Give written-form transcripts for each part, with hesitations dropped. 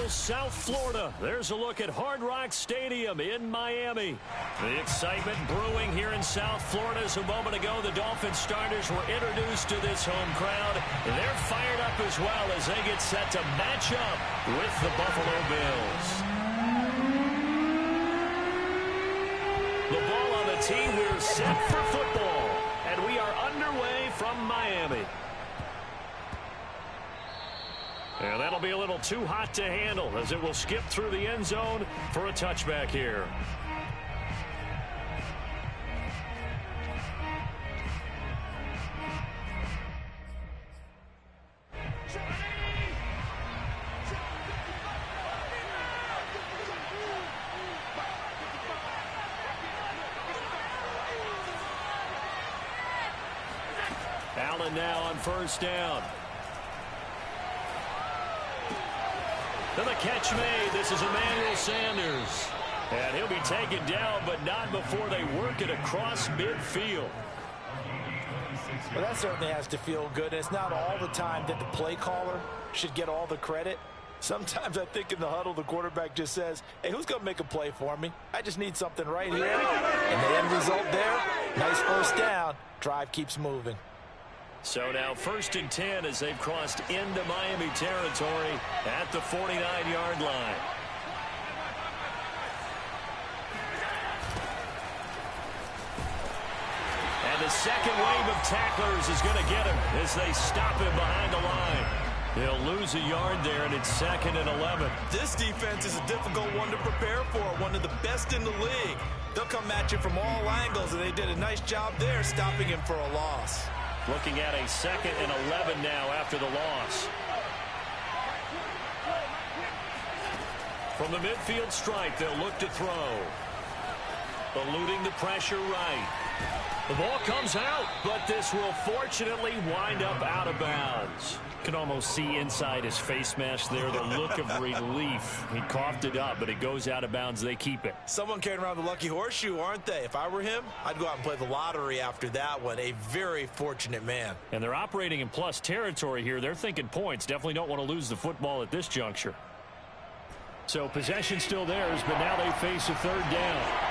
South Florida. There's a look at Hard Rock Stadium in Miami. The excitement brewing here in South Florida. As a moment ago, the Dolphins starters were introduced to this home crowd. They're fired up as well as they get set to match up with the Buffalo Bills. The ball on the tee. We're set for football. And we are underway from Miami. And that'll be a little too hot to handle as it will skip through the end zone for a touchback here. Allen now on first down. To the catch made. This is Emmanuel Sanders. And he'll be taken down, but not before they work it across midfield. Well, that certainly has to feel good. It's not all the time that the play caller should get all the credit. Sometimes I think in the huddle, the quarterback just says, hey, who's going to make a play for me? I just need something right here. And the end result there, nice first down. Drive keeps moving. So now 1st and 10 as they've crossed into Miami territory at the 49-yard line. And the second wave of tacklers is going to get him as they stop him behind the line. They'll lose a yard there, and it's 2nd and 11. This defense is a difficult one to prepare for, one of the best in the league. They'll come at you from all angles, and they did a nice job there stopping him for a loss. Looking at a 2nd and 11 now after the loss. From the midfield stripe, they'll look to throw. Eluding the pressure right. The ball comes out, but this will fortunately wind up out of bounds. Can almost see inside his face mask there the look of relief. He coughed it up, but it goes out of bounds. They keep it. Someone carrying around the lucky horseshoe, aren't they? If I were him, I'd go out and play the lottery after that one. A very fortunate man. And they're operating in plus territory here. They're thinking points. Definitely don't want to lose the football at this juncture. So possession still theirs, but now they face a 3rd down.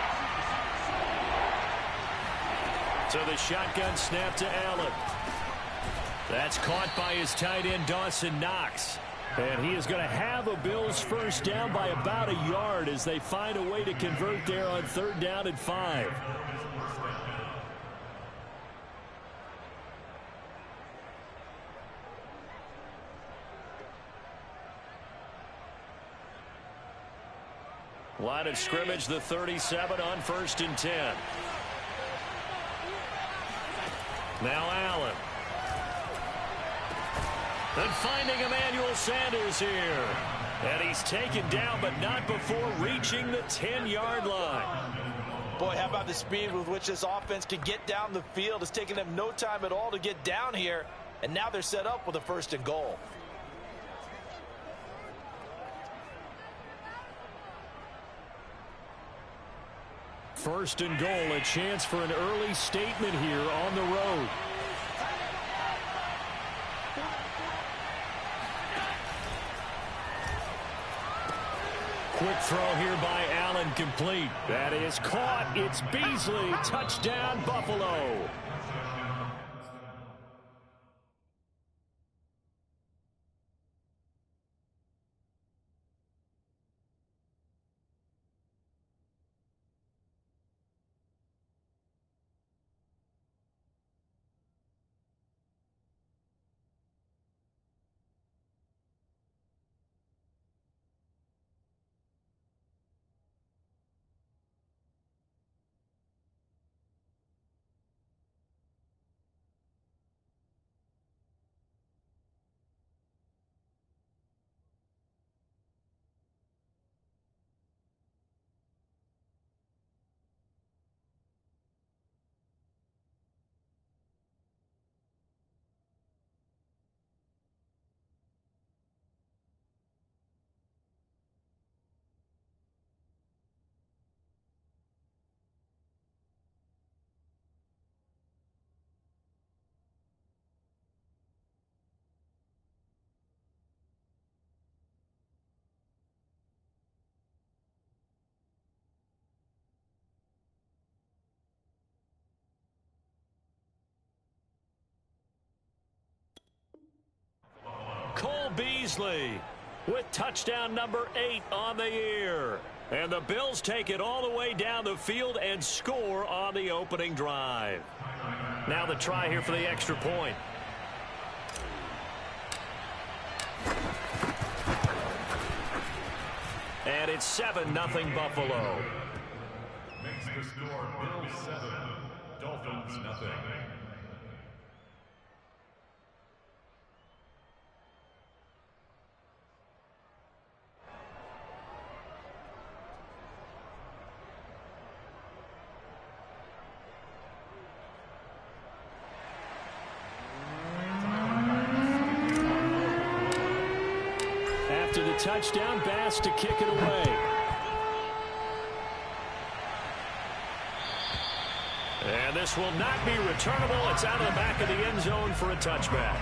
So the shotgun snap to Allen. That's caught by his tight end, Dawson Knox. And he is going to have a Bills first down by about a yard as they find a way to convert there on 3rd down and 5. Line of scrimmage, the 37 on 1st and 10. Now Allen. And finding Emmanuel Sanders here. And he's taken down, but not before reaching the 10-yard line. Boy, how about the speed with which this offense can get down the field? It's taken them no time at all to get down here. And now they're set up with a 1st and goal. First and goal, a chance for an early statement here on the road. Quick throw here by Allen, complete. That is caught. It's Beasley. Touchdown, Buffalo. Cole Beasley with touchdown number 8 on the year. And the Bills take it all the way down the field and score on the opening drive. Now the try here for the extra point. And it's 7-0 Buffalo. Makes the score Bills 7, Dolphins nothing. After the touchdown, Bass to kick it away. And this will not be returnable. It's out of the back of the end zone for a touchback.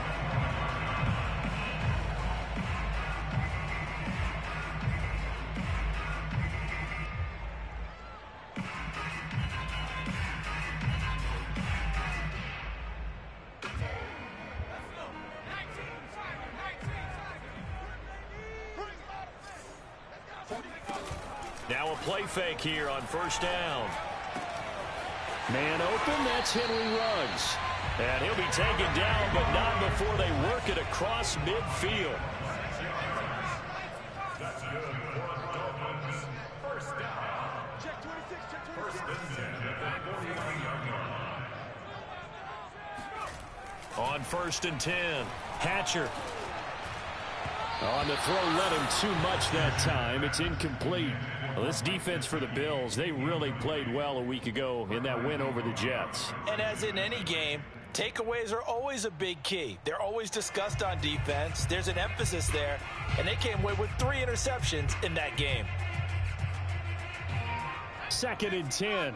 Now a play fake here on first down. Man open, that's Henry Ruggs. And he'll be taken down, but not before they work it across midfield. That's good for Dolphins. First down. Check 26, check 26. First and 10 at the 49-yard line. On first and 10, Hatcher. On the throw, led him too much that time. It's incomplete. Well, this defense for the Bills, they really played well a week ago in that win over the Jets. And as in any game, takeaways are always a big key. They're always discussed on defense. There's an emphasis there, and they came away with 3 interceptions in that game. Second and 10.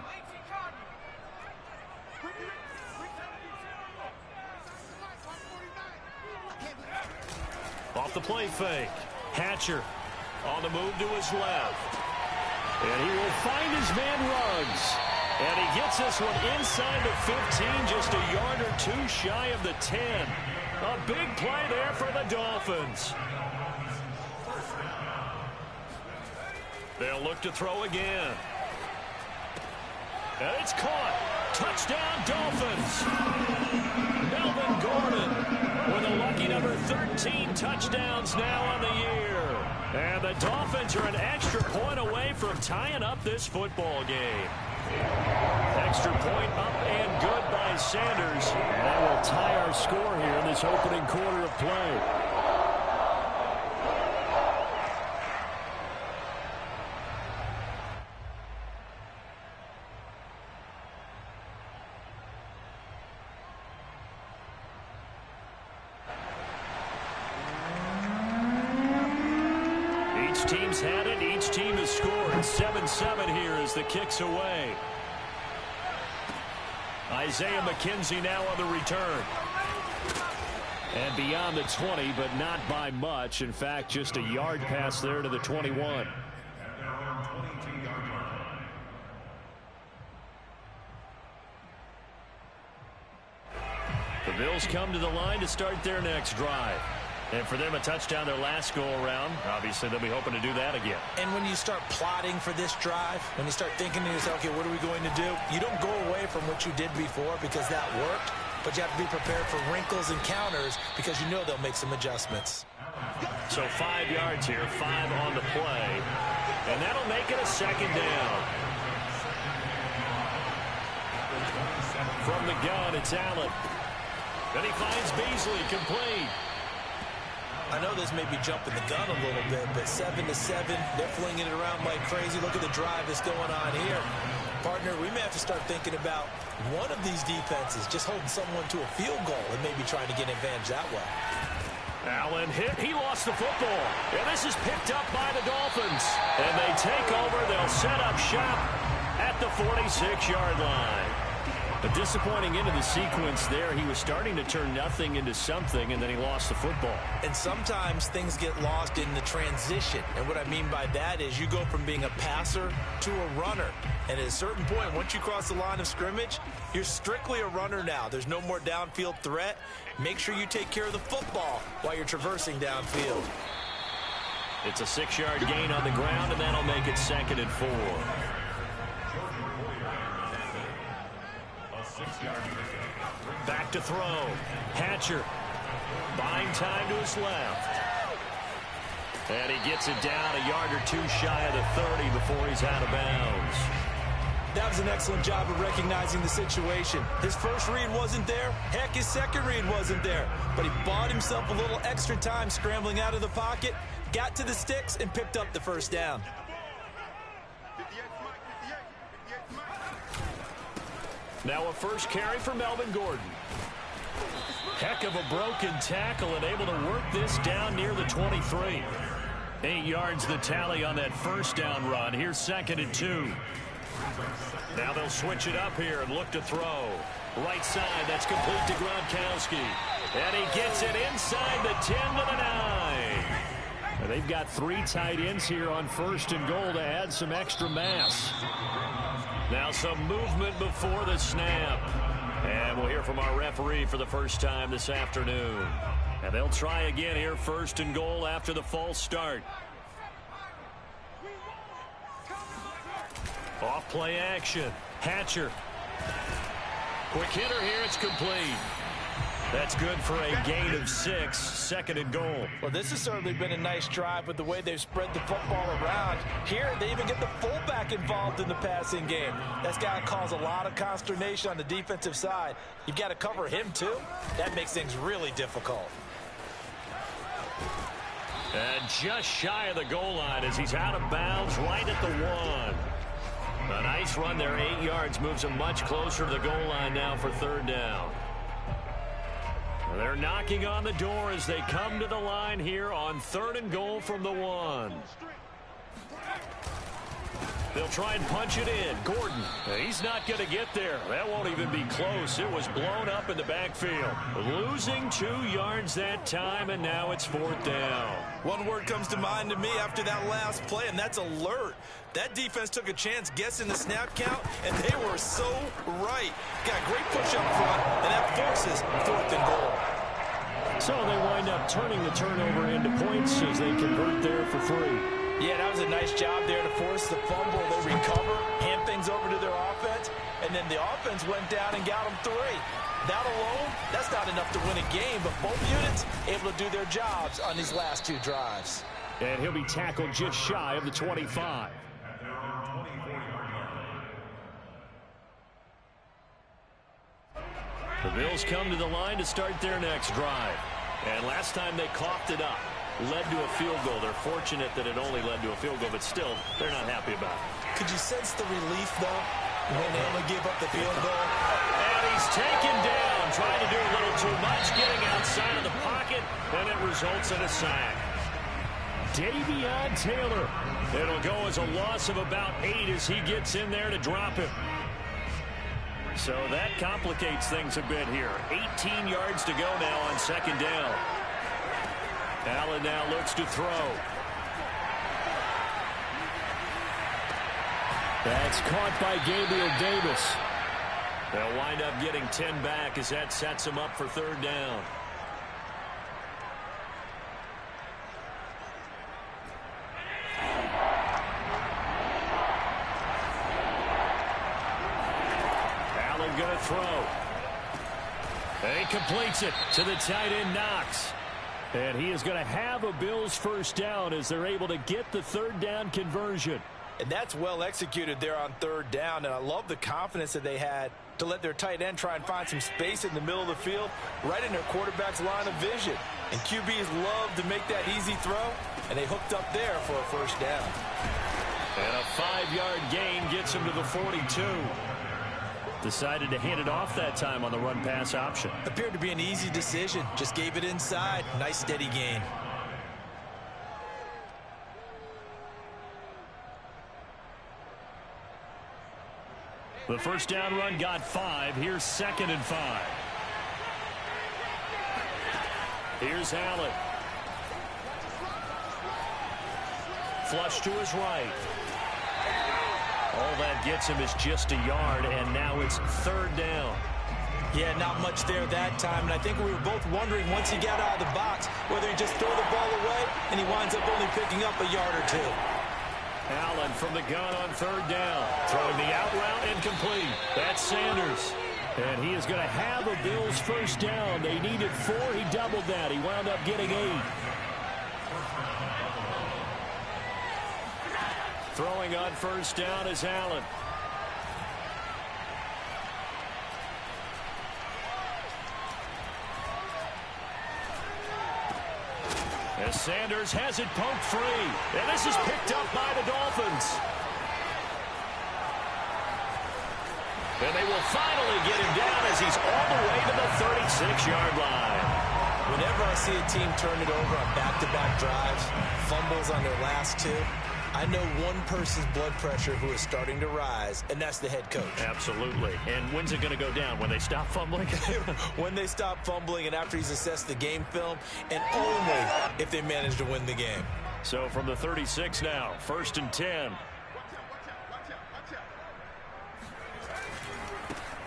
Off the play fake. Hatcher on the move to his left. And he will find his man Ruggs. And he gets this one inside the 15, just a yard or 2 shy of the 10. A big play there for the Dolphins. They'll look to throw again. And it's caught. Touchdown, Dolphins. Melvin Gordon with a lucky number 13 touchdowns now on the year. And the Dolphins are an extra point away from tying up this football game. Extra point up and good by Sanders. And that will tie our score here in this opening quarter of play. Each team's had it. Each team has scored. 7-7 here as the kick's away. Isaiah McKenzie now on the return. And beyond the 20, but not by much. In fact, just a yard pass there to the 21. The Bills come to the line to start their next drive. And for them, a touchdown their last go-around. Obviously, they'll be hoping to do that again. And when you start plotting for this drive, when you start thinking to yourself, okay, what are we going to do? You don't go away from what you did before because that worked, but you have to be prepared for wrinkles and counters because you know they'll make some adjustments. So 5 yards here, 5 on the play. And that'll make it a second down. From the gun, it's Allen. Then he finds Beasley, complete. I know this may be jumping the gun a little bit, but 7-7, they're flinging it around like crazy. Look at the drive that's going on here. Partner, we may have to start thinking about one of these defenses just holding someone to a field goal and maybe trying to get an advantage that way. Allen hit. He lost the football. And this is picked up by the Dolphins. And they take over. They'll set up shop at the 46-yard line. The A disappointing end of the sequence there. He was starting to turn nothing into something, and then he lost the football. And sometimes things get lost in the transition. And what I mean by that is you go from being a passer to a runner. And at a certain point, once you cross the line of scrimmage, you're strictly a runner now. There's no more downfield threat. Make sure you take care of the football while you're traversing downfield. It's a 6-yard gain on the ground, and that'll make it 2nd and 4. Back to throw. Hatcher buying time to his left. And he gets it down a yard or two shy of the 30 before he's out of bounds. That was an excellent job of recognizing the situation. His first read wasn't there. Heck, his second read wasn't there. But he bought himself a little extra time scrambling out of the pocket, got to the sticks, and picked up the first down. Now a first carry for Melvin Gordon. Heck of a broken tackle and able to work this down near the 23. 8 yards the tally on that first down run. Here's 2nd and 2. Now they'll switch it up here and look to throw. Right side, that's complete to Gronkowski. And he gets it inside the 10 to the 9. Now they've got 3 tight ends here on 1st and goal to add some extra mass. Now some movement before the snap. And we'll hear from our referee for the first time this afternoon. And they'll try again here, 1st and goal after the false start. Off play action. Hatcher. Quick hitter here. It's complete. That's good for a gain of 6. 2nd and goal. Well, this has certainly been a nice drive with the way they've spread the football around. Here, they even get the fullback involved in the passing game. That's got to cause a lot of consternation on the defensive side. You've got to cover him, too. That makes things really difficult. And just shy of the goal line as he's out of bounds right at the 1. A nice run there, 8 yards, moves him much closer to the goal line now for 3rd down. They're knocking on the door as they come to the line here on 3rd and goal from the 1. They'll try and punch it in. Gordon, he's not going to get there. That won't even be close. It was blown up in the backfield. Losing 2 yards that time, and now it's 4th down. One word comes to mind to me after that last play, and that's alert. That defense took a chance guessing the snap count, and they were so right. Got a great push up front, and that forces 4th and goal. So they wind up turning the turnover into points as they convert there for 3. Yeah, that was a nice job there to force the fumble. They recover, hand things over to their offense, and then the offense went down and got them 3. That alone, that's not enough to win a game, but both units able to do their jobs on these last 2 drives. And he'll be tackled just shy of the 25. The Bills come to the line to start their next drive. And last time they coughed it up, led to a field goal. They're fortunate that it only led to a field goal, but still, they're not happy about it. Could you sense the relief, though, when they only gave up the field goal? And he's taken down, trying to do a little too much, getting outside of the pocket, and it results in a sack. Davion Taylor. It'll go as a loss of about 8 as he gets in there to drop him. So that complicates things a bit here. 18 yards to go now on 2nd down. Allen now looks to throw. That's caught by Gabriel Davis. They'll wind up getting 10 back as that sets them up for 3rd down. Allen going to throw. And he completes it to the tight end, Knox. And he is going to have a Bills first down as they're able to get the 3rd down conversion. And that's well executed there on 3rd down. And I love the confidence that they had to let their tight end try and find some space in the middle of the field, right in their quarterback's line of vision. And QBs love to make that easy throw, and they hooked up there for a first down. And a 5-yard gain gets him to the 42. Decided to hand it off that time on the run-pass option. Appeared to be an easy decision. Just gave it inside. Nice steady gain. The first down run got 5. Here's 2nd and 5. Here's Allen. Flush to his right. All that gets him is just a yard, and now it's 3rd down. Yeah, not much there that time, and I think we were both wondering once he got out of the box whether he just throw the ball away, and he winds up only picking up a yard or 2. Allen from the gun on 3rd down. Throwing the out route incomplete. That's Sanders. And he is going to have a Bills first down. They needed 4. He doubled that. He wound up getting 8. Throwing on 1st down is Allen. As Sanders has it poked free. And this is picked up by the Dolphins. And they will finally get him down as he's all the way to the 36-yard line. Whenever I see a team turn it over on back-to-back drives, fumbles on their last 2, I know one person's blood pressure who is starting to rise, and that's the head coach. Absolutely. And when's it going to go down? When they stop fumbling? When they stop fumbling and after he's assessed the game film, and only if they manage to win the game. So from the 36 now, 1st and 10.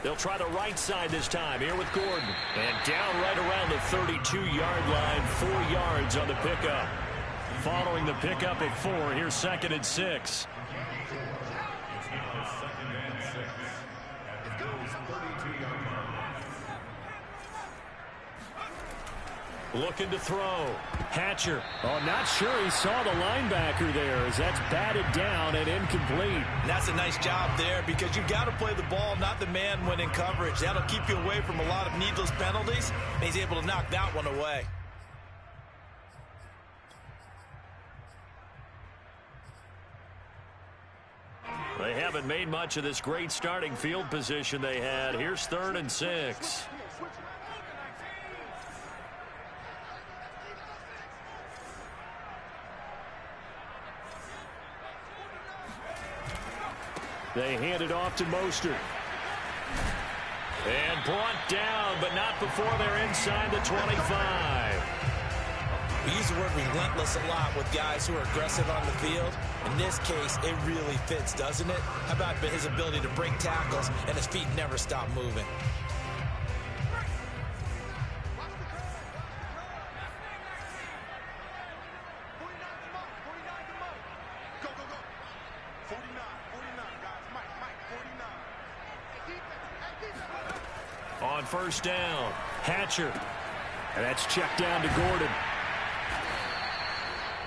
They'll try the right side this time here with Gordon. And down right around the 32-yard line, 4 yards on the pickup. Following the pickup of 4, here's 2nd and 6. Looking to throw. Hatcher. Oh, not sure he saw the linebacker there as that's batted down and incomplete. And that's a nice job there because you've got to play the ball, not the man when in coverage. That'll keep you away from a lot of needless penalties, and he's able to knock that one away. They haven't made much of this great starting field position they had. Here's 3rd and 6. They hand it off to Mostert. And brought down, but not before they're inside the 25. We use the word relentless a lot with guys who are aggressive on the field. In this case, it really fits, doesn't it? How about his ability to break tackles and his feet never stop moving? On 1st down, Hatcher. And that's checked down to Gordon.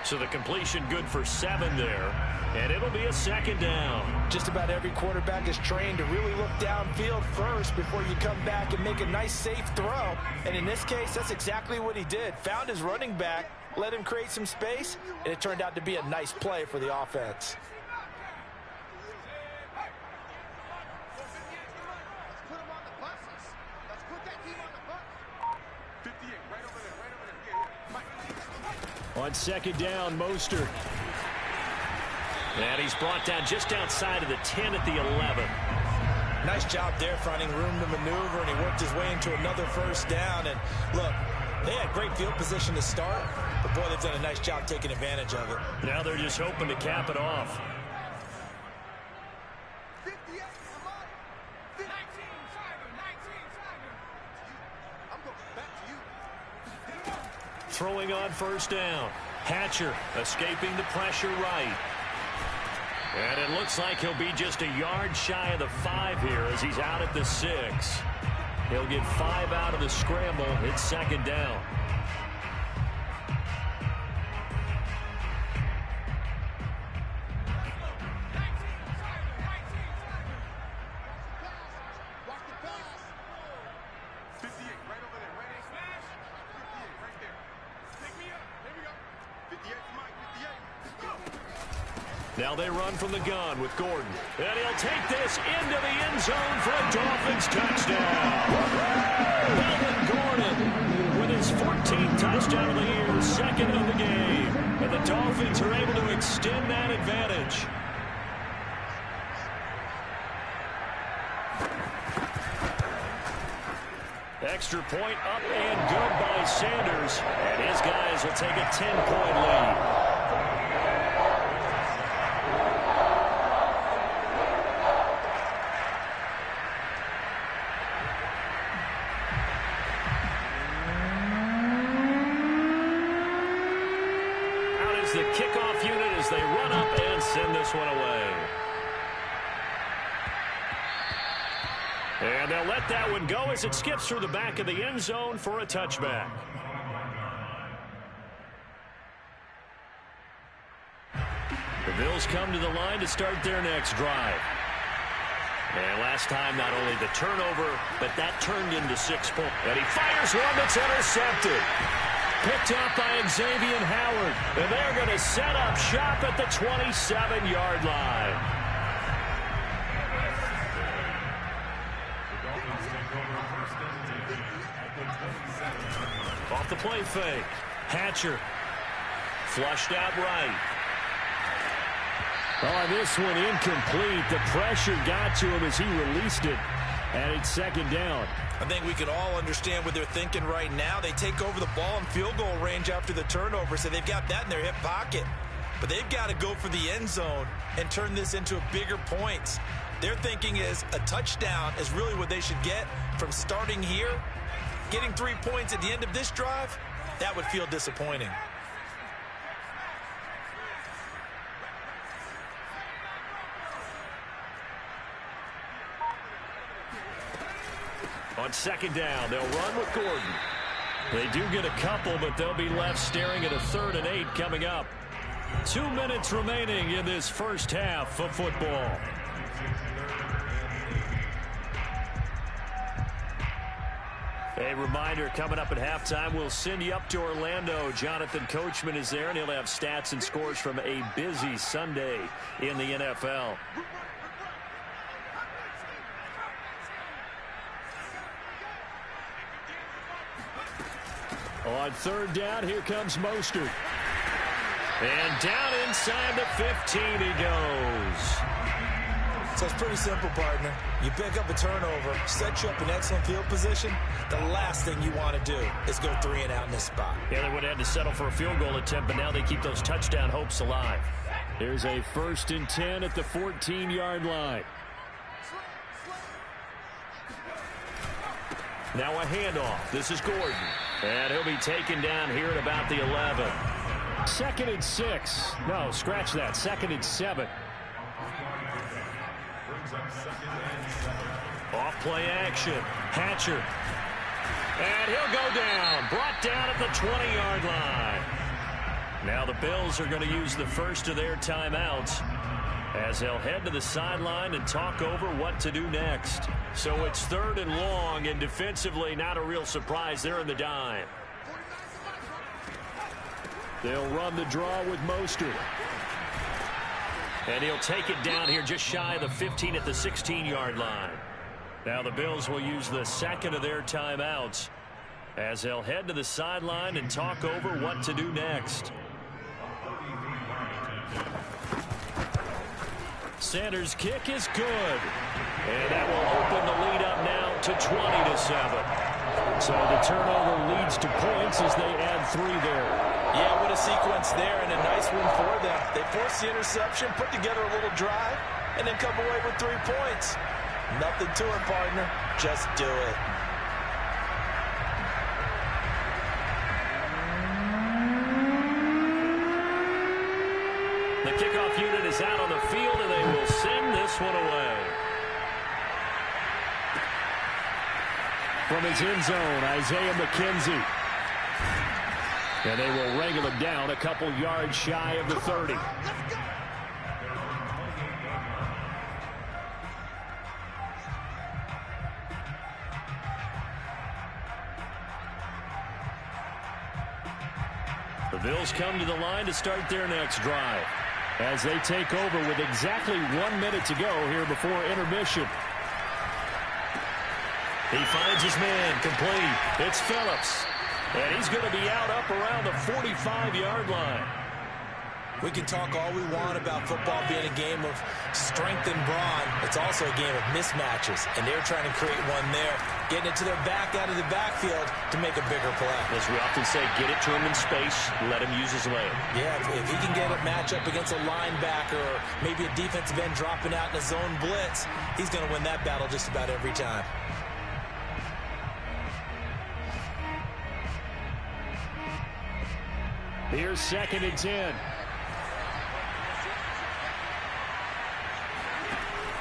So the completion good for 7 there. And it'll be a 2nd down. Just about every quarterback is trained to really look downfield first before you come back and make a nice, safe throw. And in this case, that's exactly what he did. Found his running back, let him create some space, and it turned out to be a nice play for the offense. On 2nd down, Mostert. And he's brought down just outside of the 10 at the 11. Nice job there, finding room to maneuver, and he worked his way into another 1st down. And look, they had great field position to start, but boy, they've done a nice job taking advantage of it. Now they're just hoping to cap it off. Throwing on 1st down. Hatcher escaping the pressure right. And it looks like he'll be just a yard shy of the 5 here as he's out at the 6. He'll get 5 out of the scramble. It's 2nd down. Now they run from the gun with Gordon. And he'll take this into the end zone for a Dolphins touchdown. Melvin Gordon with his 14th touchdown of the year, 2nd of the game. And the Dolphins are able to extend that advantage. Extra point up and good by Sanders. And his guys will take a 10-point lead. Out is the kickoff unit as they run up and send this one away. And they'll let that one go as it skips through the back of the end zone for a touchback. The Bills come to the line to start their next drive. And last time, not only the turnover, but that turned into 6 points. And he fires one that's intercepted. Picked up by Xavier Howard. And they're going to set up shop at the 27-yard line. Off the play fake. Hatcher. Flushed out right. Oh, this one incomplete. The pressure got to him as he released it. And it's second down. I think we can all understand what they're thinking right now. They take over the ball in field goal range after the turnover, so they've got that in their hip pocket. But they've got to go for the end zone and turn this into bigger points. Their thinking is a touchdown is really what they should get from starting here. Getting 3 points at the end of this drive, that would feel disappointing. On second down, they'll run with Gordon. They do get a couple, but they'll be left staring at a 3rd and 8 coming up. 2 minutes remaining in this first half of football. A reminder, coming up at halftime, we'll send you up to Orlando. Jonathan Coachman is there, and he'll have stats and scores from a busy Sunday in the NFL. On 3rd down, here comes Mostert. And down inside the 15 he goes. So it's pretty simple, partner. You pick up a turnover, set you up in excellent field position. The last thing you want to do is go 3 and out in this spot. Yeah, they would have had to settle for a field goal attempt, but now they keep those touchdown hopes alive. Here's a 1st and 10 at the 14-yard line. Now a handoff. This is Gordon. And he'll be taken down here at about the 11. 2nd and 6. No, scratch that. 2nd and 7. Off play action. Hatcher. And he'll go down. Brought down at the 20-yard line. Now the Bills are going to use the first of their timeouts as they'll head to the sideline and talk over what to do next. So it's 3rd and long, and defensively not a real surprise. They're in the dime. They'll run the draw with Mostert. And he'll take it down here just shy of the 15 at the 16-yard line. Now the Bills will use the 2nd of their timeouts as they'll head to the sideline and talk over what to do next. Sanders' kick is good. And that will open the lead up now to 20-7. So the turnover leads to points as they add 3 there. Yeah, what a sequence there, and a nice one for them. They force the interception, put together a little drive, and then come away with 3 points. Nothing to it, partner. Just do it. The kickoff unit is out on the field, and they will send this one away. From his end zone, Isaiah McKenzie. And they will wrangle him down a couple yards shy of the 30. The Bills come to the line to start their next drive as they take over with exactly 1 minute to go here before intermission. He finds his man complete. It's Phillips. And he's going to be out up around the 45-yard line. We can talk all we want about football being a game of strength and brawn. It's also a game of mismatches, and they're trying to create one there. getting it to their back out of the backfield to make a bigger play. As we often say, get it to him in space, let him use his leg. Yeah, if he can get a matchup against a linebacker or maybe a defensive end dropping out in a zone blitz, he's going to win that battle just about every time. Here's 2nd and 10.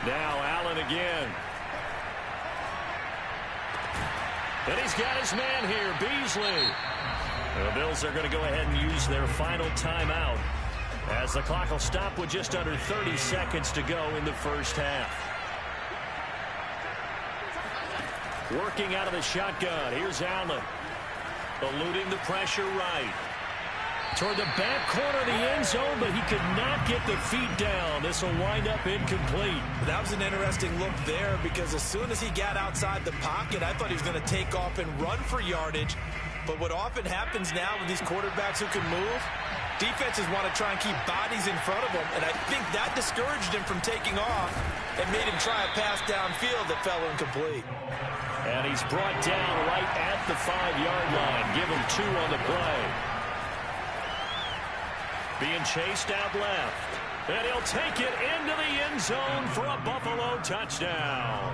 Now Allen again. And he's got his man here, Beasley. The Bills are going to go ahead and use their final timeout as the clock will stop with just under 30 seconds to go in the first half. Working out of the shotgun. Here's Allen. Eluding the pressure right. Toward the back corner of the end zone, but he could not get the feet down. This will wind up incomplete. That was an interesting look there because as soon as he got outside the pocket, I thought he was going to take off and run for yardage. But what often happens now with these quarterbacks who can move, defenses want to try and keep bodies in front of them, and I think that discouraged him from taking off and made him try a pass downfield that fell incomplete. And he's brought down right at the 5-yard line. Give him 2 on the play. Being chased out left. And he'll take it into the end zone for a Buffalo touchdown.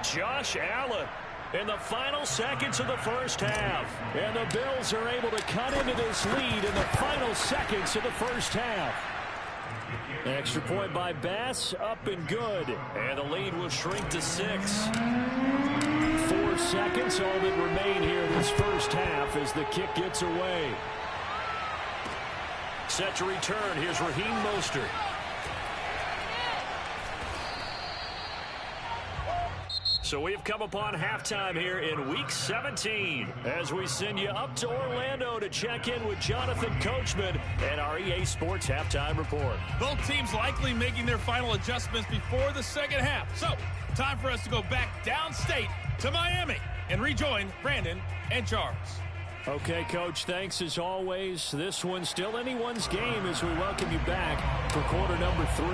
Josh Allen in the final seconds of the first half. And the Bills are able to cut into this lead in the final seconds of the first half. Extra point by Bass, up and good. And the lead will shrink to 6. 4 seconds, all that remain here this first half as the kick gets away. Set to return. Here's Raheem Mostert. So we've come upon halftime here in Week 17 as we send you up to Orlando to check in with Jonathan Coachman and our EA Sports Halftime Report. Both teams likely making their final adjustments before the second half. So, time for us to go back downstate to Miami and rejoin Brandon and Charles. Okay, Coach, thanks as always. This one's still anyone's game as we welcome you back for quarter number 3.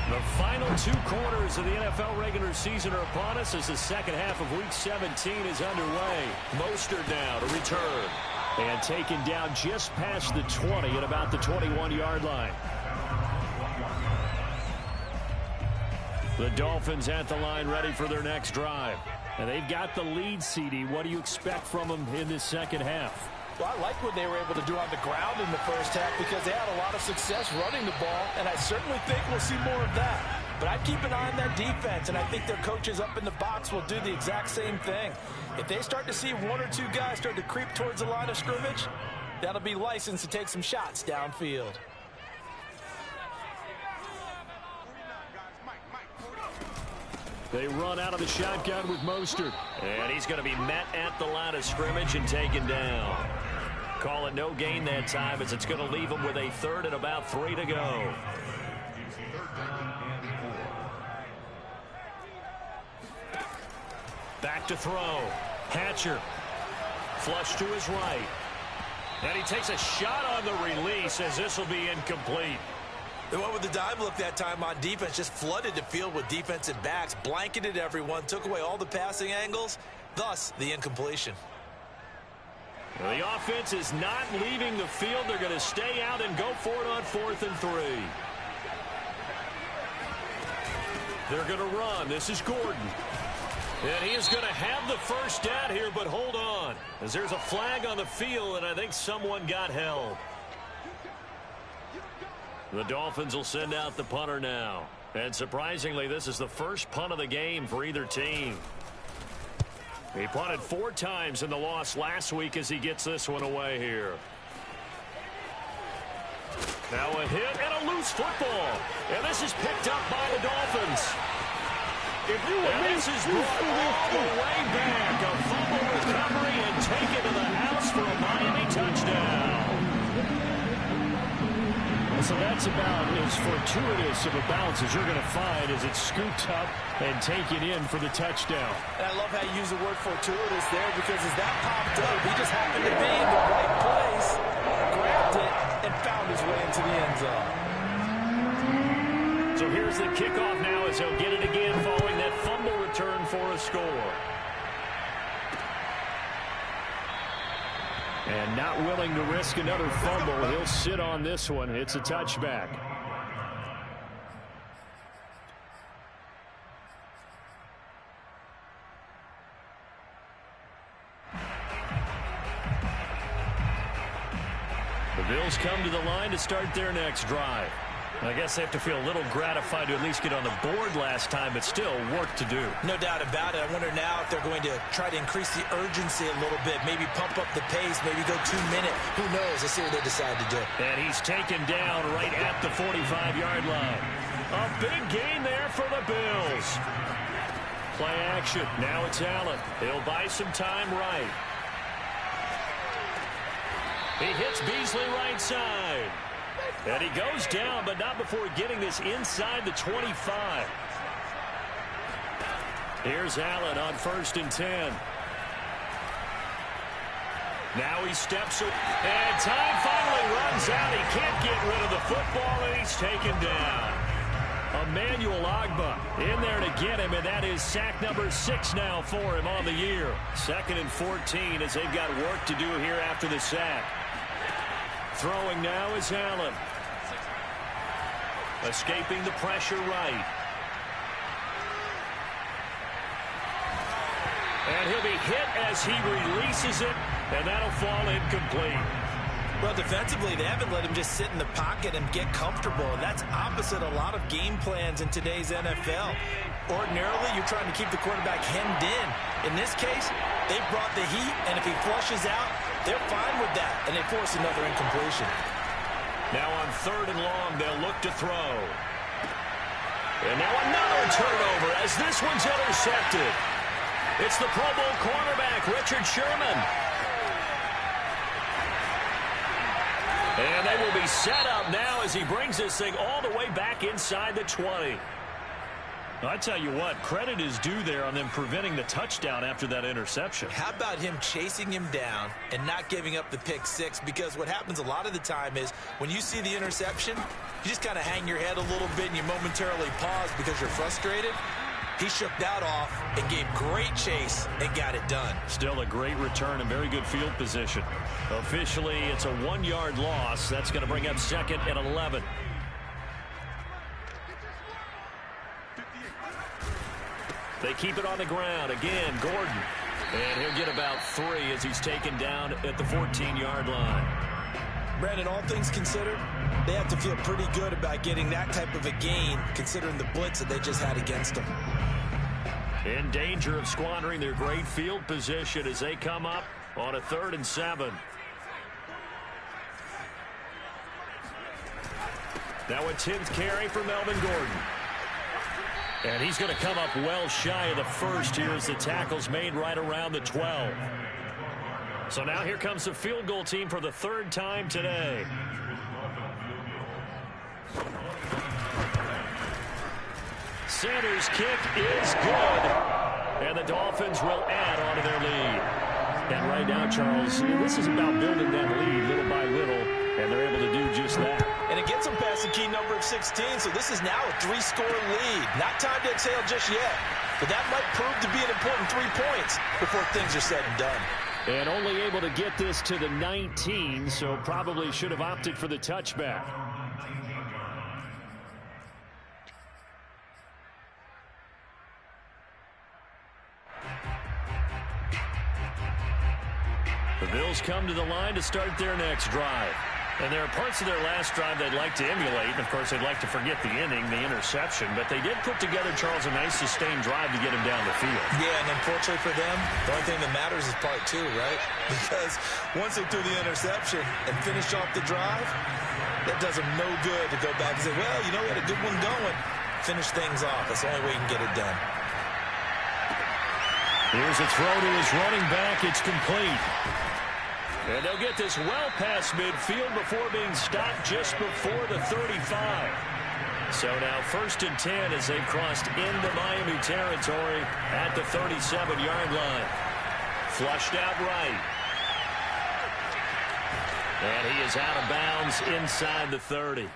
The final 2 quarters of the NFL regular season are upon us as the second half of Week 17 is underway. Mostert now to return. And taken down just past the 20 at about the 21-yard line. The Dolphins at the line ready for their next drive. And they've got the lead, CD. What do you expect from them in this second half? Well, I like what they were able to do on the ground in the first half because they had a lot of success running the ball, and I certainly think we'll see more of that. But I'd keep an eye on that defense, and I think their coaches up in the box will do the exact same thing. If they start to see 1 or 2 guys start to creep towards the line of scrimmage, that'll be licensed to take some shots downfield. They run out of the shotgun with Mostert. And he's going to be met at the line of scrimmage and taken down. Call it no gain that time as it's going to leave him with a 3rd and about 3 to go. Back to throw. Hatcher. Flush to his right. And he takes a shot on the release as this will be incomplete. They went with the dime look that time on defense, just flooded the field with defensive backs, blanketed everyone, took away all the passing angles, thus the incompletion. The offense is not leaving the field. They're going to stay out and go for it on 4th and 3. They're going to run. This is Gordon. And he is going to have the first down here, but hold on, as there's a flag on the field, and I think someone got held. The Dolphins will send out the punter now. And surprisingly, this is the first punt of the game for either team. He punted 4 times in the loss last week as he gets this one away here. Now a hit and a loose football. And this is picked up by the Dolphins. And this is brought all the way back. A fumble recovery and taken to the house for a Miami touchdown. So that's about as fortuitous of a bounce as you're going to find as it's scooped up and taken in for the touchdown. And I love how you use the word fortuitous there because as that popped up, he just happened to be in the right place, grabbed it, and found his way into the end zone. So here's the kickoff now as he'll get it again following that fumble return for a score. And not willing to risk another fumble. He'll sit on this one. It's a touchback. The Bills come to the line to start their next drive. I guess they have to feel a little gratified to at least get on the board last time, but still work to do. No doubt about it. I wonder now if they're going to try to increase the urgency a little bit, maybe pump up the pace, maybe go 2 minute. Who knows? Let's see what they decide to do. And he's taken down right at the 45-yard line. A big gain there for the Bills. Play action. Now it's Allen. He'll buy some time right. He hits Beasley right side. And he goes down, but not before getting this inside the 25. Here's Allen on 1st and 10. Now he steps away. And time finally runs out. He can't get rid of the football, and he's taken down. Emmanuel Ogbah in there to get him, and that is sack number 6 now for him on the year. 2nd and 14 as they've got work to do here after the sack. Throwing now is Allen. Escaping the pressure right. And he'll be hit as he releases it, and that'll fall incomplete. Well, defensively, they haven't let him just sit in the pocket and get comfortable, and that's opposite a lot of game plans in today's NFL. Ordinarily, you're trying to keep the quarterback hemmed in. In this case, they brought the heat, and if he flushes out, they're fine with that, and they force another incompletion. Now on 3rd and long, they'll look to throw. And now another turnover as this one's intercepted. It's the Pro Bowl cornerback, Richard Sherman. And they will be set up now as he brings this thing all the way back inside the 20. I tell you what, credit is due there on them preventing the touchdown after that interception. How about him chasing him down and not giving up the pick 6? Because what happens a lot of the time is when you see the interception, you just kind of hang your head a little bit and you momentarily pause because you're frustrated. He shook that off and gave great chase and got it done. Still a great return and very good field position. Officially, it's a 1-yard loss. That's going to bring up 2nd and 11. They keep it on the ground. Again, Gordon. And he'll get about 3 as he's taken down at the 14-yard line. Brandon, all things considered, they have to feel pretty good about getting that type of a gain considering the blitz that they just had against them. In danger of squandering their great field position as they come up on a 3rd and 7. Now a 10th carry for Melvin Gordon. And he's going to come up well shy of the 1st here as the tackle's made right around the 12. So now here comes the field goal team for the 3rd time today. Sanders' kick is good. And the Dolphins will add on to their lead. And right now, Charles, this is about building that lead little by little. And they're able to do just that. And it gets them past the key number of 16, so this is now a 3-score lead. Not time to exhale just yet, but that might prove to be an important 3 points before things are said and done. And only able to get this to the 19, so probably should have opted for the touchback. The Bills come to the line to start their next drive. And there are parts of their last drive they'd like to emulate. And, of course, they'd like to forget the inning, the interception. But they did put together, Charles, a nice sustained drive to get him down the field. Yeah, and unfortunately for them, the only thing that matters is part 2, right? Because once they threw the interception and finished off the drive, that does them no good to go back and say, well, you know, we had a good one going. Finish things off. That's the only way you can get it done. Here's a throw to his running back. It's complete. And they'll get this well past midfield before being stopped just before the 35. So now 1st and 10 as they've crossed into Miami territory at the 37-yard line. Flushed out right. And he is out of bounds inside the 30.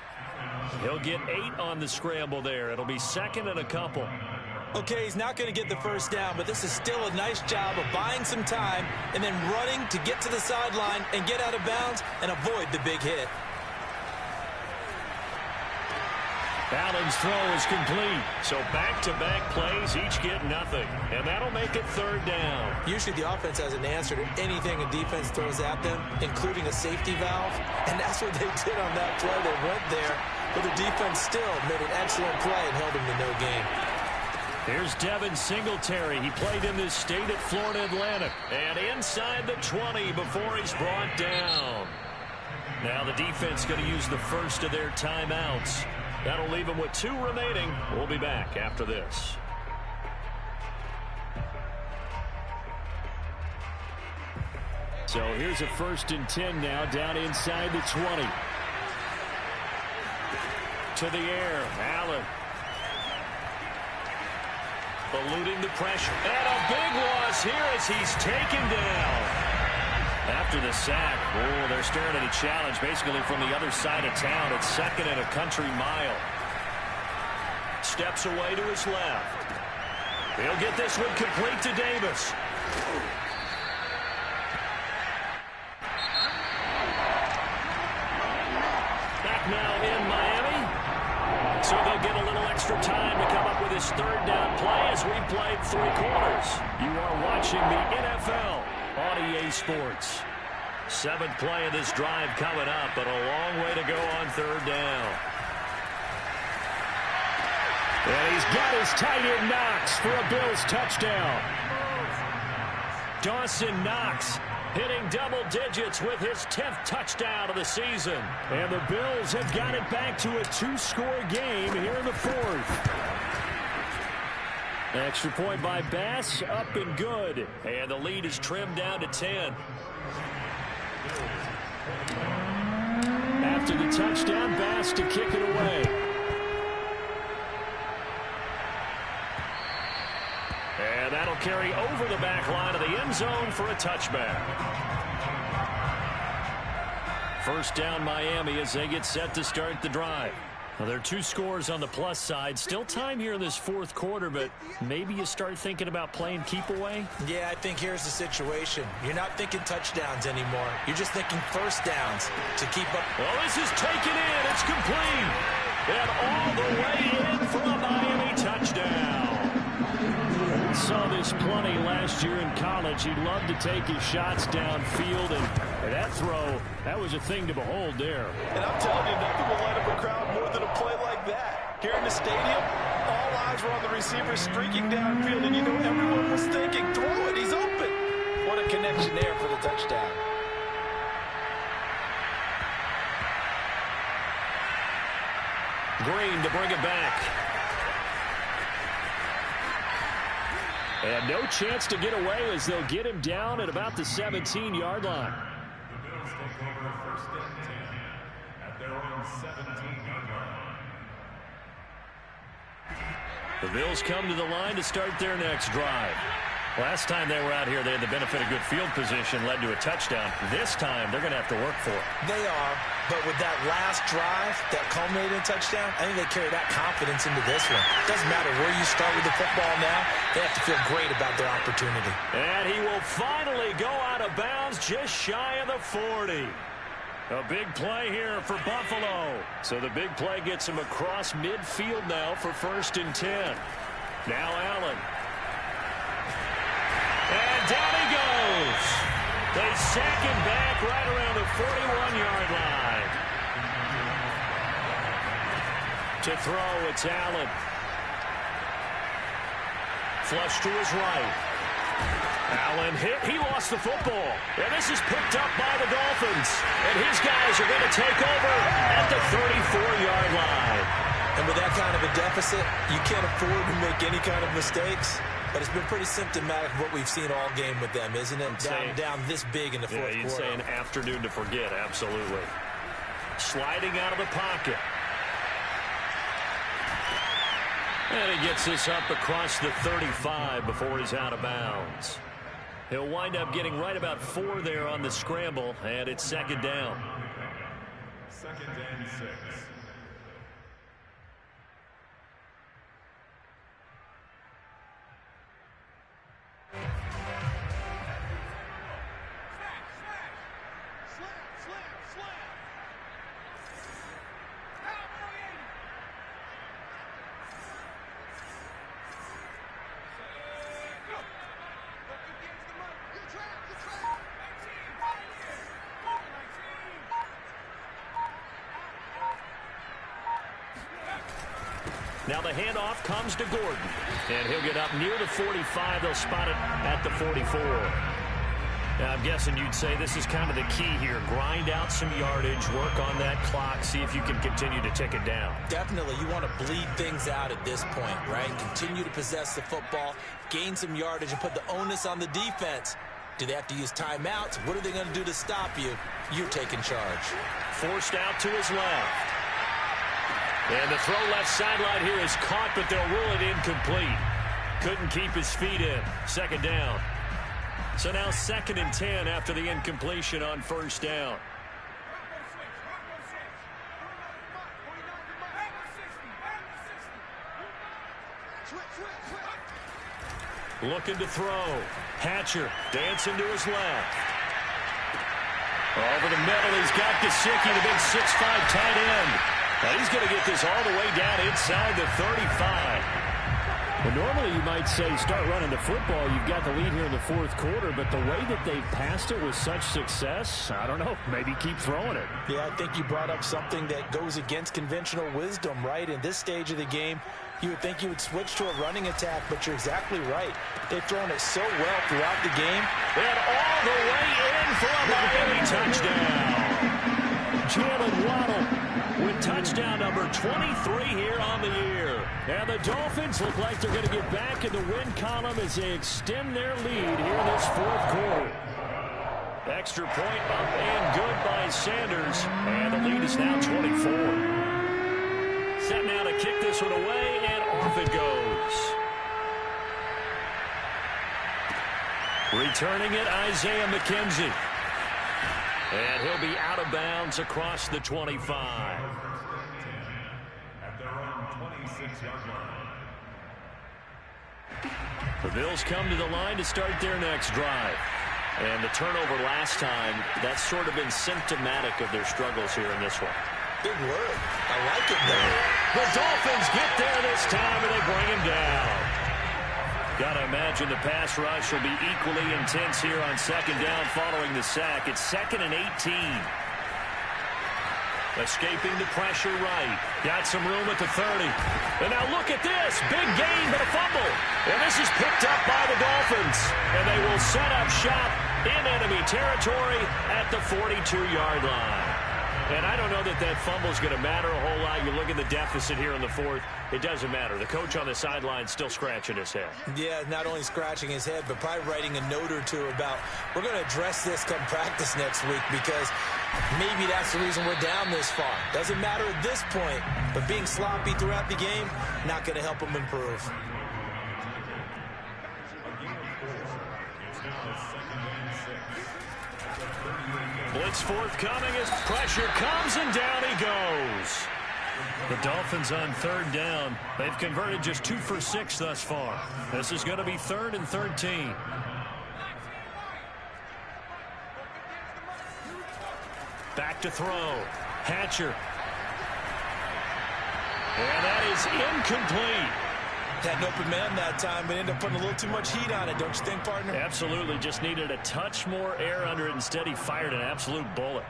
He'll get 8 on the scramble there. It'll be 2nd and a couple. Okay, he's not going to get the first down, but this is still a nice job of buying some time and then running to get to the sideline and get out of bounds and avoid the big hit. Allen's throw is complete. So back-to-back plays, each get nothing. And that'll make it third down. Usually the offense has an answer to anything a defense throws at them, including a safety valve. And that's what they did on that play. They went there, but the defense still made an excellent play and held them to no gain. Here's Devin Singletary. He played in this state at Florida Atlantic. And inside the 20 before he's brought down. Now the defense going to use the first of their timeouts. That'll leave them with 2 remaining. We'll be back after this. So here's a 1st and 10 now down inside the 20. To the air. Allen. Eluding the pressure. And a big loss here as he's taken down. After the sack, they're staring at a challenge basically from the other side of town. It's 2nd and a country mile. Steps away to his left. He'll get this one complete to Davis. Back now in Miami. So they'll get a little extra time to come up with his 3rd down play as we played 3 quarters. You are watching the NFL on EA Sports. 7th play of this drive coming up, but a long way to go on 3rd down. And he's got his tight end Knox for a Bills touchdown. Dawson Knox hitting double digits with his 10th touchdown of the season. And the Bills have got it back to a 2-score game here in the 4th. Extra point by Bass, up and good. And the lead is trimmed down to 10. After the touchdown, Bass to kick it away. And that'll carry over the back line of the end zone for a touchback. 1st down Miami as they get set to start the drive. Well, there are 2 scores on the plus side. Still time here in this 4th quarter, but maybe you start thinking about playing keep away? Yeah, I think here's the situation. You're not thinking touchdowns anymore. You're just thinking 1st downs to keep up. Well, this is taken in. It's complete. And all the way in for a Miami touchdown. We saw this plenty last year in college. He loved to take his shots downfield, and that throw, that was a thing to behold there. And I'm telling you, nothing will light up a crowd more than a play like that. Here in the stadium, all eyes were on the receiver streaking downfield, and you know everyone was thinking, throw it, he's open. What a connection there for the touchdown. Green to bring it back. And no chance to get away as they'll get him down at about the 17-yard line. The Bills take over 1st and 10 at their own 17-yard line. The Bills come to the line to start their next drive. Last time they were out here, they had the benefit of good field position, led to a touchdown. This time, they're going to have to work for it. They are, but with that last drive that culminated in a touchdown, I think they carry that confidence into this one. Doesn't matter where you start with the football now, they have to feel great about their opportunity. And he will finally go out of bounds just shy of the 40. A big play here for Buffalo. So the big play gets him across midfield now for 1st and 10. Now Allen. And down he goes. They sack him back right around the 41-yard line. To throw, it's Allen. Flush to his right. Allen hit. He lost the football. And this is picked up by the Dolphins. And his guys are going to take over at the 34-yard line. And with that kind of a deficit, you can't afford to make any kind of mistakes. But it's been pretty symptomatic of what we've seen all game with them, isn't it? Down this big in the 4th quarter. You'd say an afternoon to forget, absolutely. Sliding out of the pocket. And he gets this up across the 35 before he's out of bounds. He'll wind up getting right about 4 there on the scramble, and it's 2nd down. 2nd and 6. Now the handoff comes to Gordon, and he'll get up near the 45. They'll spot it at the 44. Now, I'm guessing you'd say this is kind of the key here. Grind out some yardage, work on that clock, see if you can continue to tick it down. Definitely. You want to bleed things out at this point, right? Continue to possess the football, gain some yardage, and put the onus on the defense. Do they have to use timeouts? What are they going to do to stop you? You're taking charge. Forced out to his left. And the throw left sideline here is caught, but they'll rule it incomplete. Couldn't keep his feet in. Second down. So now 2nd and 10 after the incompletion on first down. Looking to throw. Hatcher dancing to his left. Over the middle, he's got Gesicki, the big 6'5" tight end. Now he's going to get this all the way down inside the 35. Well, normally you might say start running the football. You've got the lead here in the 4th quarter, but the way that they've passed it with such success, I don't know, maybe keep throwing it. Yeah, I think you brought up something that goes against conventional wisdom, right? In this stage of the game, you would think you would switch to a running attack, but you're exactly right. They've thrown it so well throughout the game. And all the way in for a Miami touchdown. Jalen Waddle with touchdown number 23 here on the year. And the Dolphins look like they're going to get back in the win column as they extend their lead here in this 4th quarter. Extra point up and good by Sanders. And the lead is now 24. Set now to kick this one away, and off it goes. Returning it, Isaiah McKenzie. And he'll be out of bounds across the 25. At their own 26-yard line. The Bills come to the line to start their next drive. And the turnover last time, that's sort of been symptomatic of their struggles here in this one. Big word. I like it, though. The Dolphins get there this time, and they bring him down. Got to imagine the pass rush will be equally intense here on 2nd down following the sack. It's 2nd and 18. Escaping the pressure right. Got some room at the 30. And now look at this. Big gain, but a fumble. And this is picked up by the Dolphins. And they will set up shop in enemy territory at the 42-yard line. And I don't know that that fumble is going to matter a whole lot. You look at the deficit here in the 4th. It doesn't matter. The coach on the sideline still scratching his head. Yeah, not only scratching his head, but probably writing a note or two about we're going to address this come practice next week because maybe that's the reason we're down this far. Doesn't matter at this point, but being sloppy throughout the game, not going to help him improve. Blitz forthcoming as pressure comes, and down he goes. The Dolphins on 3rd down. They've converted just 2 for 6 thus far. This is going to be 3rd and 13. Back to throw. Hatcher. And that is incomplete. Had an open man that time, but ended up putting a little too much heat on it, don't you think, partner? Absolutely. Just needed a touch more air under it. Instead, he fired an absolute bullet.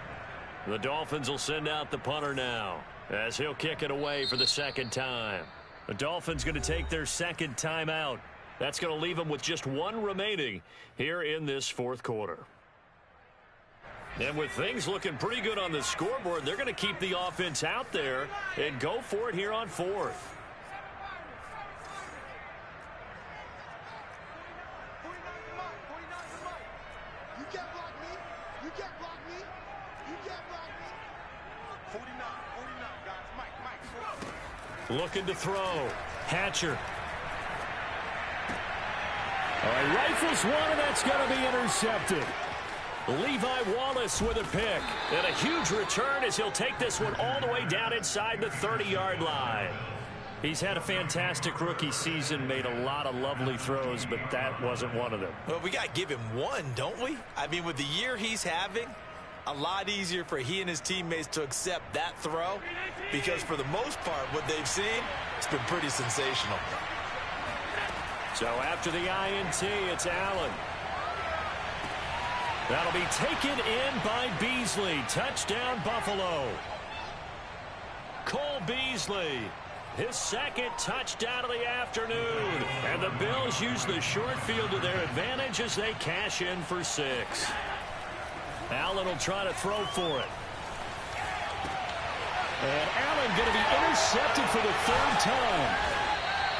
The Dolphins will send out the punter now as he'll kick it away for the 2nd time. The Dolphins going to take their 2nd timeout. That's going to leave them with just 1 remaining here in this 4th quarter. And with things looking pretty good on the scoreboard, they're going to keep the offense out there and go for it here on 4th. Looking to throw. Hatcher. All right, rifles one, and that's going to be intercepted. Levi Wallace with a pick. And a huge return as he'll take this one all the way down inside the 30-yard line. He's had a fantastic rookie season, made a lot of lovely throws, but that wasn't one of them. Well, we got to give him one, don't we? I mean, with the year he's having, a lot easier for he and his teammates to accept that throw because for the most part, what they've seen, it's been pretty sensational. So after the INT, it's Allen. That'll be taken in by Beasley. Touchdown, Buffalo. Cole Beasley, his second touchdown of the afternoon. And the Bills use the short field to their advantage as they cash in for 6. Allen will try to throw for it. And Allen going to be intercepted for the 3rd time.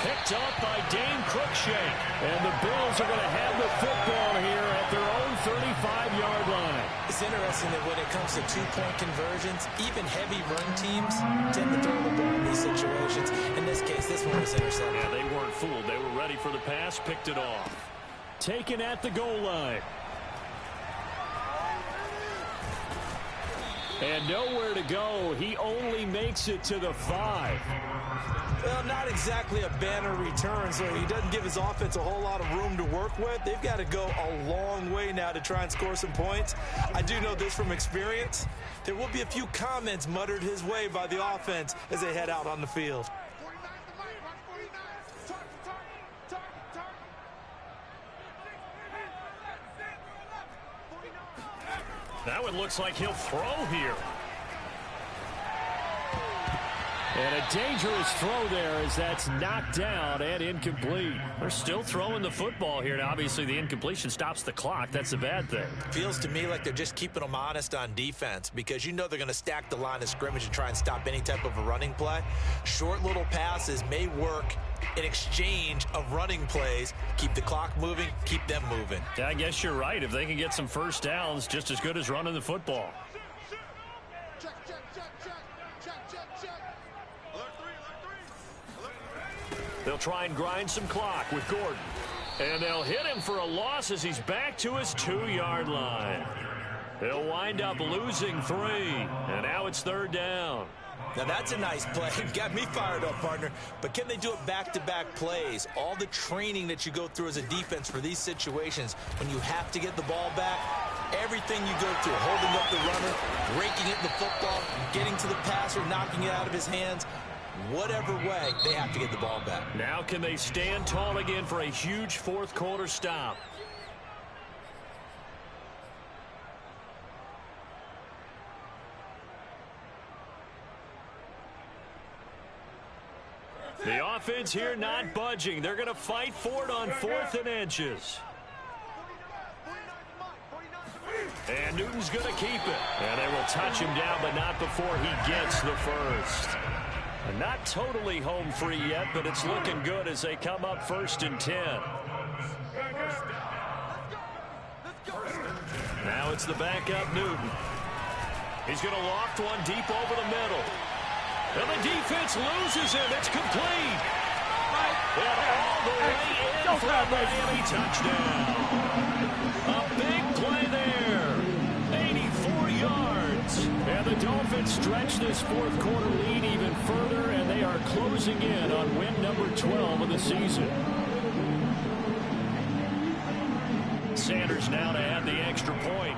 Picked up by Dane Cruikshank. And the Bills are going to have the football here at their own 35-yard line. It's interesting that when it comes to two-point conversions, even heavy run teams tend to throw the ball in these situations. In this case, this one was intercepted. Yeah, they weren't fooled. They were ready for the pass, picked it off. Taken at the goal line. And nowhere to go. He only makes it to the 5. Well, not exactly a banner return, so he doesn't give his offense a whole lot of room to work with. They've got to go a long way now to try and score some points. I do know this from experience. There will be a few comments muttered his way by the offense as they head out on the field. That one looks like he'll throw here. And a dangerous throw there as that's knocked down and incomplete. They're still throwing the football here. Now, obviously, the incompletion stops the clock. That's a bad thing. Feels to me like they're just keeping them honest on defense because you know they're going to stack the line of scrimmage and try and stop any type of a running play. Short little passes may work in exchange of running plays. Keep the clock moving, keep them moving. Yeah, I guess you're right. If they can get some first downs, just as good as running the football. They'll try and grind some clock with Gordon. And they'll hit him for a loss as he's back to his 2-yard line. He'll wind up losing 3. And now it's 3rd down. Now that's a nice play. Got me fired up, partner. But can they do it back-to-back plays? All the training that you go through as a defense for these situations, when you have to get the ball back, everything you go through, holding up the runner, breaking it in the football, getting to the passer, knocking it out of his hands, whatever way, they have to get the ball back. Now can they stand tall again for a huge 4th quarter stop? The offense here not budging. They're going to fight for it on 4th and inches. And Newton's going to keep it. And they will touch him down, but not before he gets the first. And not totally home free yet, but it's looking good as they come up 1st and 10. Now it's the backup Newton. He's going to loft one deep over the middle. And the defense loses him. It's complete. And all the way in for a Miami touchdown. A big play there. 84 yards. And the Dolphins stretch this 4th quarter lead even further, and they are closing in on win number 12 of the season. Sanders now to add the extra point.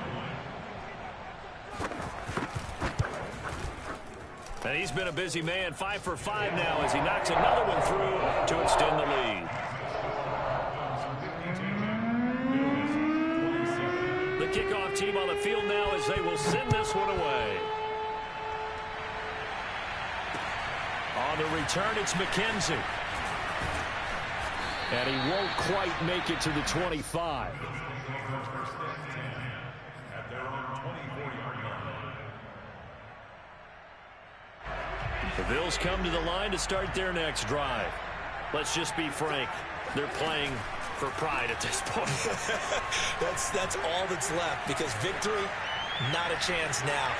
And he's been a busy man, 5 for 5 now as he knocks another one through to extend the lead. The kickoff team on the field now as they will send this one away. On the return, it's McKenzie. And he won't quite make it to the 25. The Bills come to the line to start their next drive. Let's just be frank. They're playing for pride at this point. That's all that's left because victory, not a chance now.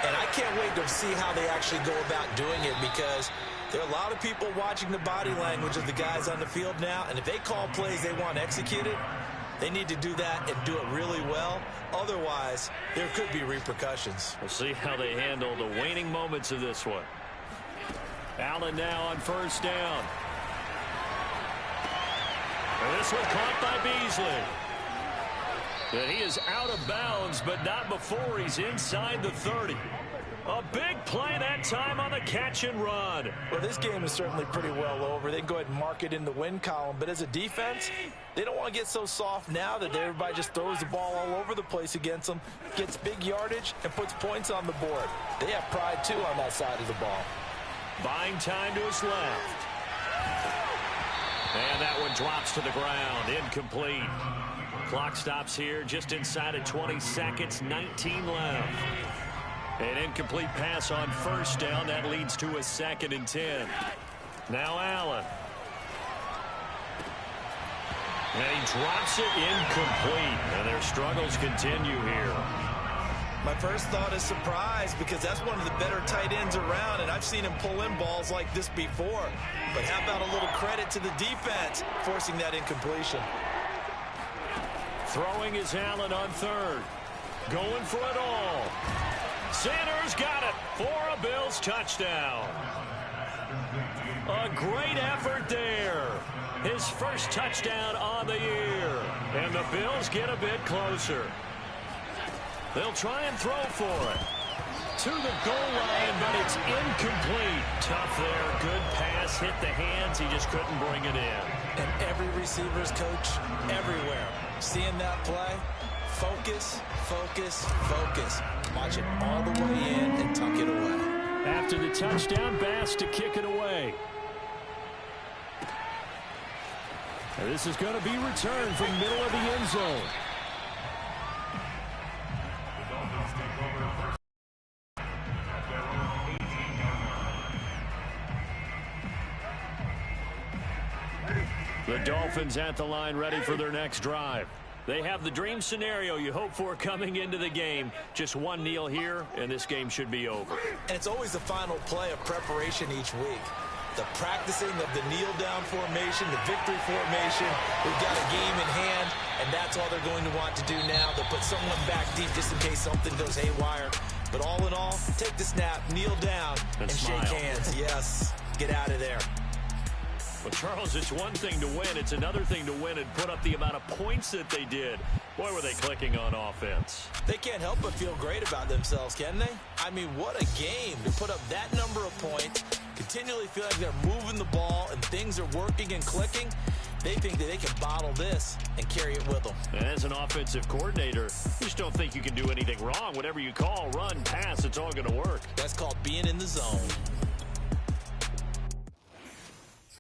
And I can't wait to see how they actually go about doing it because there are a lot of people watching the body language of the guys on the field now. And if they call plays they want executed, they need to do that and do it really well. Otherwise, there could be repercussions. We'll see how they handle the waning moments of this one. Allen now on 1st down. And this one caught by Beasley. And he is out of bounds, but not before he's inside the 30. A big play that time on the catch and run. Well, this game is certainly pretty well over. They can go ahead and mark it in the win column. But as a defense, they don't want to get so soft now that everybody just throws the ball all over the place against them, gets big yardage, and puts points on the board. They have pride, too, on that side of the ball. Buying time to his left. And that one drops to the ground. Incomplete. Clock stops here just inside of 20 seconds. 19 left. An incomplete pass on first down. That leads to a 2nd and 10. Now Allen. And he drops it incomplete. And their struggles continue here. My first thought is surprise because that's one of the better tight ends around, and I've seen him pull in balls like this before. But how about a little credit to the defense forcing that incompletion? Throwing is Allen on 3rd. Going for it all. Sanders got it for a Bills touchdown. A great effort there. His first touchdown on the year. And the Bills get a bit closer. They'll try and throw for it. To the goal line, but it's incomplete. Tough there. Good pass. Hit the hands. He just couldn't bring it in. And every receiver's coach everywhere. Seeing that play, focus, focus, focus. Watch it all the way in and tuck it away. After the touchdown, Bass to kick it away. And this is going to be returned from middle of the end zone. The Dolphins at the line ready for their next drive. They have the dream scenario you hope for coming into the game. Just one kneel here, and this game should be over. And it's always the final play of preparation each week. The practicing of the kneel-down formation, the victory formation. We've got a game in hand, and that's all they're going to want to do now. They'll put someone back deep just in case something goes haywire. But all in all, take the snap, kneel down, and shake hands. Yes, get out of there. Well, Charles, it's one thing to win. It's another thing to win and put up the amount of points that they did. Boy, were they clicking on offense. They can't help but feel great about themselves, can they? I mean, what a game to put up that number of points, continually feel like they're moving the ball and things are working and clicking. They think that they can bottle this and carry it with them. And as an offensive coordinator, you just don't think you can do anything wrong. Whatever you call, run, pass, it's all going to work. That's called being in the zone.